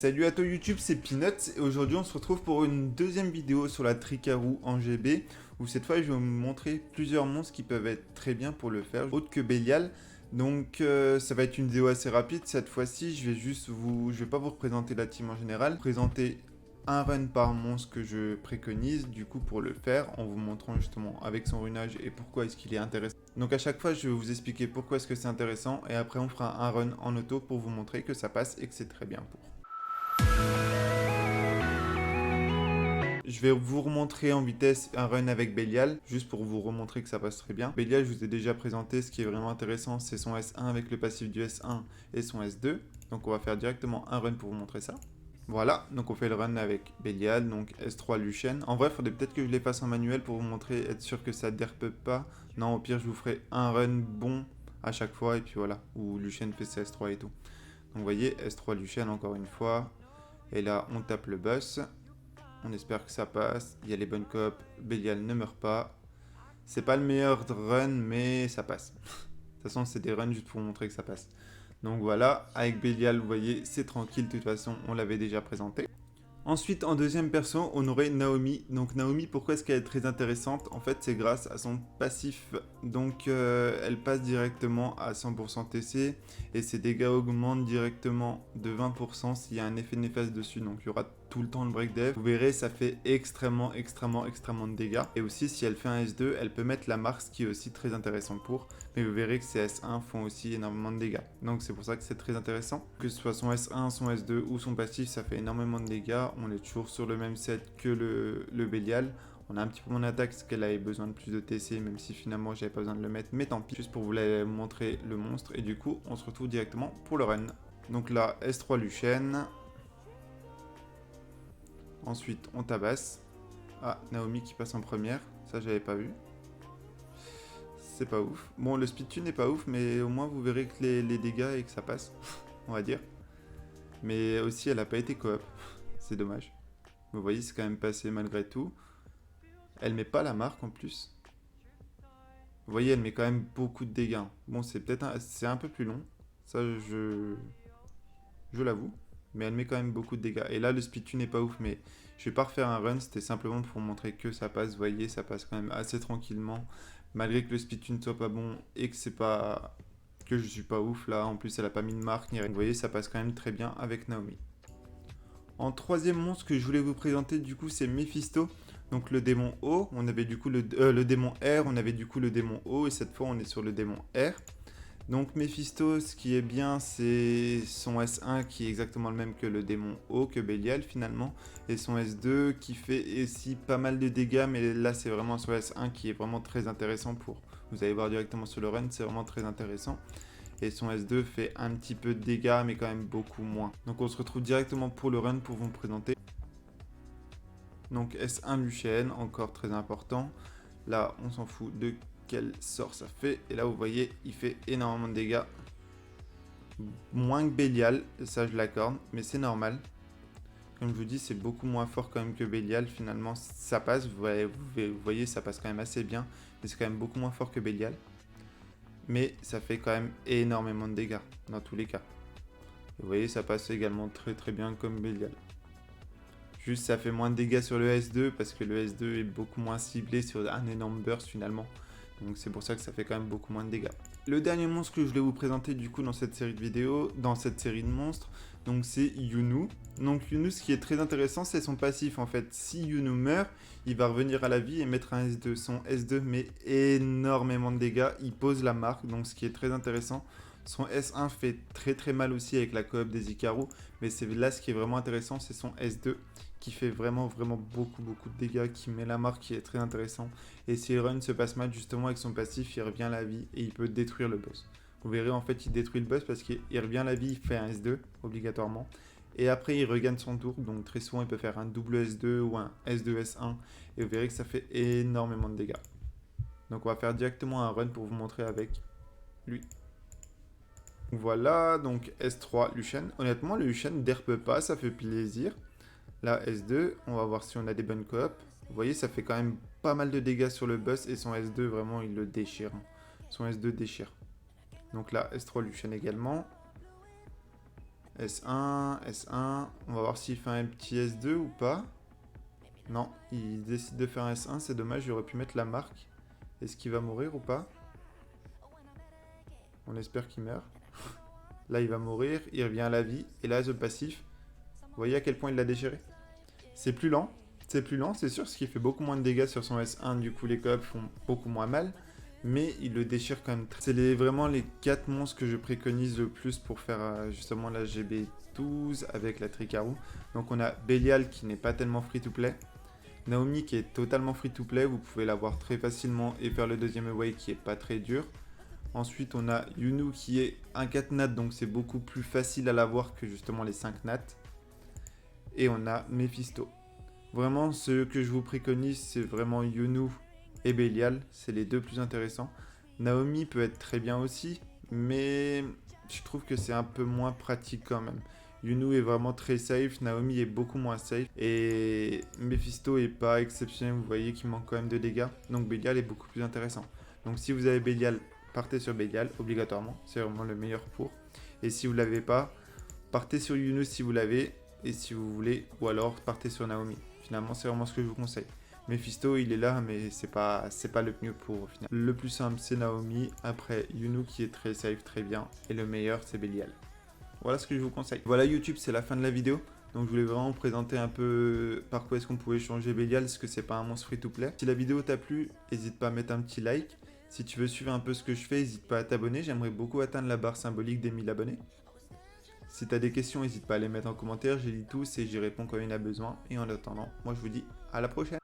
Salut à toi YouTube, c'est Peanuts et aujourd'hui on se retrouve pour une deuxième vidéo sur la Tricarou en GB où cette fois je vais vous montrer plusieurs monstres qui peuvent être très bien pour le faire, autre que Bélial. Donc ça va être une vidéo assez rapide cette fois-ci, je vais pas vous représenter la team en général, présenter un run par monstre que je préconise du coup pour le faire en vous montrant justement avec son runage et pourquoi est-ce qu'il est intéressant. Donc à chaque fois je vais vous expliquer pourquoi est-ce que c'est intéressant et après on fera un run en auto pour vous montrer que ça passe et que c'est très bien pour. Je vais vous remontrer en vitesse un run avec Bélial, juste pour vous remontrer que ça passe très bien. Bélial, je vous ai déjà présenté, ce qui est vraiment intéressant, c'est son S1 avec le passif du S1 et son S2. Donc on va faire directement un run pour vous montrer ça. Voilà, donc on fait le run avec Bélial, donc S3 Lucienne. En vrai, il faudrait peut-être que je les fasse en manuel pour vous montrer, être sûr que ça derpe pas. Non, au pire, je vous ferai un run bon à chaque fois, et puis voilà, où Lucienne fait ses S3 et tout. Donc vous voyez, S3 Lucienne encore une fois. Et là, on tape le boss. On espère que ça passe. Il y a les bonnes copes. Bélial ne meurt pas. C'est pas le meilleur run, mais ça passe. De toute façon, c'est des runs juste pour vous montrer que ça passe. Donc voilà, avec Bélial, vous voyez, c'est tranquille. De toute façon, on l'avait déjà présenté. Ensuite, en deuxième perso, on aurait Naomi. Donc Naomi, pourquoi est-ce qu'elle est très intéressante? En fait, c'est grâce à son passif. Donc elle passe directement à 100% TC et ses dégâts augmentent directement de 20% s'il y a un effet néfaste dessus. Donc il y aura tout le temps le break dev. Vous verrez, ça fait extrêmement de dégâts. Et aussi, si elle fait un S2, elle peut mettre la marque, ce qui est aussi très intéressant pour. Mais vous verrez que ces S1 font aussi énormément de dégâts. Donc c'est pour ça que c'est très intéressant. Que ce soit son S1, son S2 ou son passif, ça fait énormément de dégâts. On est toujours sur le même set que le Bélial. On a un petit peu mon attaque parce qu'elle avait besoin de plus de TC, même si finalement j'avais pas besoin de le mettre. Mais tant pis, juste pour vous montrer le monstre. Et du coup, on se retrouve directement pour le run. Donc là, S3 Lucienne. Ensuite, on tabasse. Ah, Naomi qui passe en première. Ça, j'avais pas vu. C'est pas ouf. Bon, le speed tune n'est pas ouf, mais au moins vous verrez que les dégâts et que ça passe, on va dire. Mais aussi, elle a pas été coop. C'est dommage. Vous voyez, c'est quand même passé malgré tout. Elle met pas la marque en plus. Vous voyez, elle met quand même beaucoup de dégâts. Bon, c'est un peu plus long. Ça, je l'avoue. Mais elle met quand même beaucoup de dégâts. Et là, le speed tune n'est pas ouf, mais je vais pas refaire un run. C'était simplement pour montrer que ça passe. Vous voyez, ça passe quand même assez tranquillement. Malgré que le speed tune soit pas bon et que c'est pas que je suis pas ouf là. En plus, elle a pas mis de marque ni rien. Vous voyez, ça passe quand même très bien avec Naomi. En troisième monstre que je voulais vous présenter, du coup, c'est Mephisto. Donc le démon O, on avait du coup le démon R, on avait du coup le démon O, et cette fois on est sur le démon R. Donc Mephisto, ce qui est bien, c'est son S1 qui est exactement le même que le démon O, que Bélial finalement, et son S2 qui fait aussi pas mal de dégâts, mais là c'est vraiment son S1 qui est vraiment très intéressant pour... Vous allez voir directement sur le run, c'est vraiment très intéressant. Et son S2 fait un petit peu de dégâts, mais quand même beaucoup moins. Donc on se retrouve directement pour le run pour vous présenter. Donc S1 Lucienne, encore très important. Là, on s'en fout de quel sort ça fait. Et là, vous voyez, il fait énormément de dégâts. Moins que Bélial, ça je l'accorde, mais c'est normal. Comme je vous dis, c'est beaucoup moins fort quand même que Bélial. Finalement, ça passe, vous voyez, ça passe quand même assez bien. Mais c'est quand même beaucoup moins fort que Bélial. Mais ça fait quand même énormément de dégâts, dans tous les cas. Vous voyez, ça passe également très bien comme Bélial. Juste, ça fait moins de dégâts sur le S2 parce que le S2 est beaucoup moins ciblé sur un énorme burst finalement. Donc c'est pour ça que ça fait quand même beaucoup moins de dégâts. Le dernier monstre que je voulais vous présenter du coup dans cette série de vidéos, dans cette série de monstres, donc c'est Yunu. Donc Yunu, ce qui est très intéressant, c'est son passif en fait. Si Yunu meurt, il va revenir à la vie et mettre un S2. Son S2 met énormément de dégâts, il pose la marque, donc ce qui est très intéressant. Son S1 fait très mal aussi avec la coop des Ikaru, mais c'est là ce qui est vraiment intéressant, c'est son S2 qui fait vraiment beaucoup de dégâts, qui met la marque, qui est très intéressant. Et si le run se passe mal justement avec son passif, il revient à la vie et il peut détruire le boss. Vous verrez en fait il détruit le boss parce qu'il revient à la vie, il fait un S2 obligatoirement. Et après il regagne son tour, donc très souvent il peut faire un double S2 ou un S2 S1. Et vous verrez que ça fait énormément de dégâts. Donc on va faire directement un run pour vous montrer avec lui. Voilà, donc S3 Lucienne. Honnêtement le Lucienne derpe pas, ça fait plaisir. Là, S2, on va voir si on a des bonnes coops. Vous voyez, ça fait quand même pas mal de dégâts sur le boss et son S2, vraiment, il le déchire. Son S2 déchire. Donc là, S3 Lucian également. S1, S1. On va voir s'il fait un petit S2 ou pas. Non, il décide de faire un S1, c'est dommage, j'aurais pu mettre la marque. Est-ce qu'il va mourir ou pas? On espère qu'il meurt. Là, il va mourir, il revient à la vie. Et là, ce passif, vous voyez à quel point il l'a déchiré? C'est plus lent, c'est sûr, ce qui fait beaucoup moins de dégâts sur son S1. Du coup, les coop font beaucoup moins mal. Mais il le déchire quand même. C'est vraiment les 4 monstres que je préconise le plus pour faire justement la GB12 avec la Tricarou. Donc on a Belial qui n'est pas tellement free-to-play. Naomi qui est totalement free-to-play, vous pouvez l'avoir très facilement et faire le deuxième away qui est pas très dur. Ensuite on a Yunu qui est un 4 nat, donc c'est beaucoup plus facile à l'avoir que justement les 5 nat. Et on a Mephisto. Vraiment ce que je vous préconise c'est vraiment Yunu et Belial, c'est les deux plus intéressants. Naomi peut être très bien aussi, mais je trouve que c'est un peu moins pratique quand même. Yunu est vraiment très safe, Naomi est beaucoup moins safe, et Mephisto est pas exceptionnel, vous voyez qu'il manque quand même de dégâts, donc Belial est beaucoup plus intéressant. Donc si vous avez Belial, partez sur Belial, obligatoirement, c'est vraiment le meilleur pour. Et si vous l'avez pas, partez sur Yunu si vous l'avez, et si vous voulez, ou alors partez sur Naomi. Finalement, c'est vraiment ce que je vous conseille. Mephisto, il est là, mais c'est pas le mieux pour au final. Le plus simple, c'est Naomi. Après, Yunu qui est très safe, très bien. Et le meilleur, c'est Belial. Voilà ce que je vous conseille. Voilà YouTube, c'est la fin de la vidéo. Donc je voulais vraiment vous présenter un peu par quoi est-ce qu'on pouvait changer Belial, parce que c'est pas un monstre free-to-play. Si la vidéo t'a plu, n'hésite pas à mettre un petit like. Si tu veux suivre un peu ce que je fais, n'hésite pas à t'abonner. J'aimerais beaucoup atteindre la barre symbolique des 1000 abonnés. Si tu as des questions, n'hésite pas à les mettre en commentaire. J'ai lis tous et j'y réponds quand il y en a besoin. Et en attendant, moi je vous dis à la prochaine.